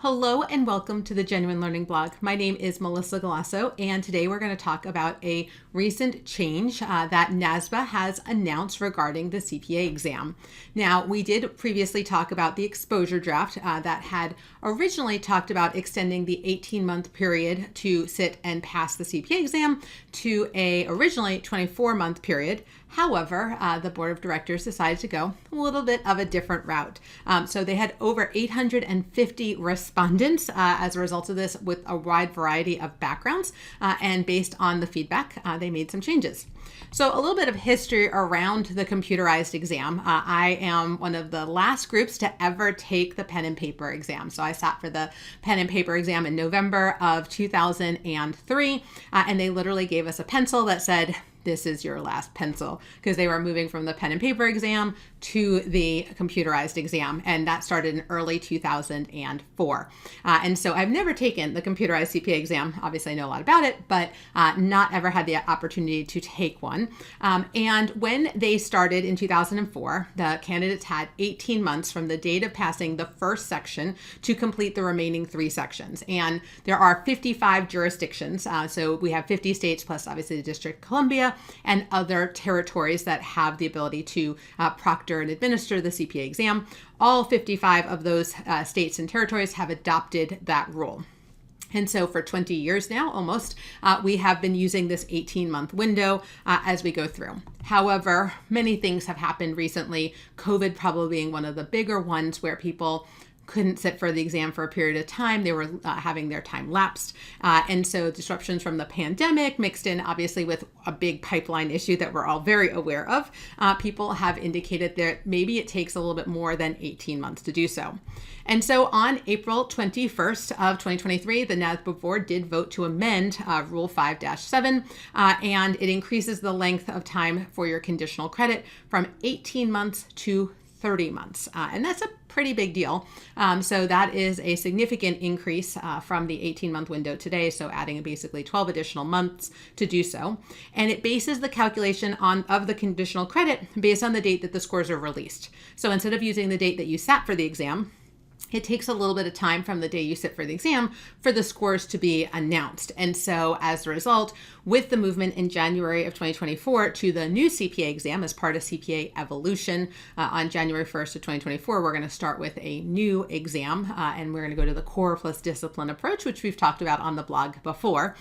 Hello and welcome to the Genuine Learning Blog. My name is Melissa Galasso, and today we're going to talk about a recent change that NASBA has announced regarding the CPA exam. Now, we did previously talk about the exposure draft that had originally talked about extending the 18-month period to sit and pass the CPA exam to a originally 24-month period. However, the board of directors decided to go a little bit of a different route. So they had over 850 respondents as a result of this with a wide variety of backgrounds. And based on the feedback, they made some changes. So a little bit of history around the computerized exam. I am one of the last groups to ever take the pen and paper exam. So I sat for the pen and paper exam in November of 2003, and they literally gave us a pencil that said, "This is your last pencil," because they were moving from the pen and paper exam to the computerized exam. And that started in early 2004. And so I've never taken the computerized CPA exam. Obviously I know a lot about it, but not ever had the opportunity to take one. And when they started in 2004, the candidates had 18 months from the date of passing the first section to complete the remaining 3 sections. And there are 55 jurisdictions. So we have 50 states plus obviously the District of Columbia and other territories that have the ability to proctor and administer the CPA exam. All 55 of those states and territories have adopted that rule. And so for 20 years now, almost, we have been using this 18-month window as we go through. However, many things have happened recently, COVID probably being one of the bigger ones where people couldn't sit for the exam for a period of time. They were having their time lapsed. And so disruptions from the pandemic mixed in obviously with a big pipeline issue that we're all very aware of. People have indicated that maybe it takes a little bit more than 18 months to do so. And so on April 21st of 2023, the NASBA board did vote to amend Rule 5-7, and it increases the length of time for your conditional credit from 18 months to 30 months. And that's a pretty big deal. So that is a significant increase from the 18-month window today. So adding basically 12 additional months to do so. And it bases the calculation of the conditional credit based on the date that the scores are released. So instead of using the date that you sat for the exam, it takes a little bit of time from the day you sit for the exam for the scores to be announced. And so as a result, with the movement in January of 2024 to the new CPA exam as part of CPA evolution on January 1st of 2024, we're going to start with a new exam and we're going to go to the core plus discipline approach, which we've talked about on the blog before.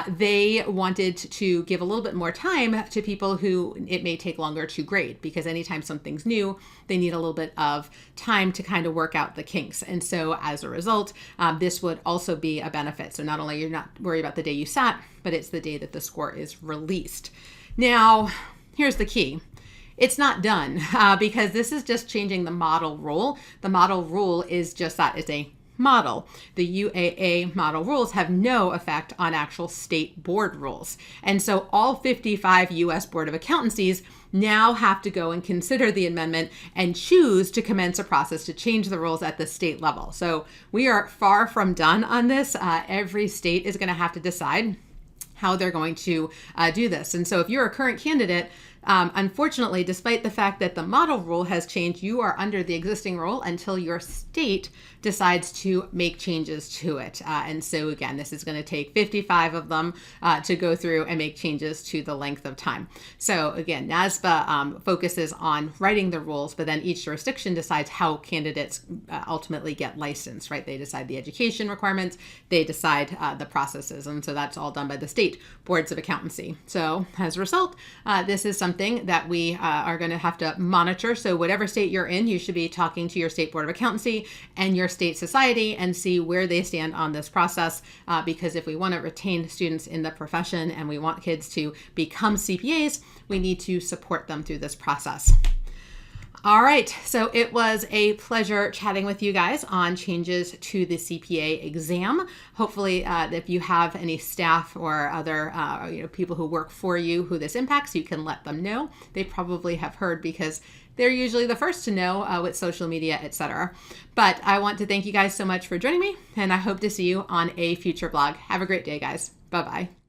They wanted to give a little bit more time to people who it may take longer to grade, because anytime something's new, they need a little bit of time to kind of work out the kinks. And so as a result, this would also be a benefit. So not only you're not worried about the day you sat, but it's the day that the score is released. Now, here's the key. It's not done because this is just changing the model rule. The model rule is just that, it's a model. The UAA model rules have no effect on actual state board rules. And so all 55 U.S. Board of Accountancies now have to go and consider the amendment and choose to commence a process to change the rules at the state level. So we are far from done on this. Every state is going to have to decide how they're going to do this. And so if you're a current candidate, unfortunately, despite the fact that the model rule has changed, you are under the existing rule until your state decides to make changes to it. And so again, this is going to take 55 of them to go through and make changes to the length of time. So again, NASBA focuses on writing the rules, but then each jurisdiction decides how candidates ultimately get licensed, right? They decide the education requirements, they decide the processes. And so that's all done by the State Boards of Accountancy. So as a result, this is something that we are going to have to monitor. So whatever state you're in, you should be talking to your State Board of Accountancy and your state society and see where they stand on this process. Because if we want to retain students in the profession and we want kids to become CPAs, we need to support them through this process. All right, so it was a pleasure chatting with you guys on changes to the CPA exam. Hopefully, if you have any staff or other people who work for you who this impacts, you can let them know. They probably have heard because they're usually the first to know with social media, etc. But I want to thank you guys so much for joining me, and I hope to see you on a future blog. Have a great day, guys. Bye-bye.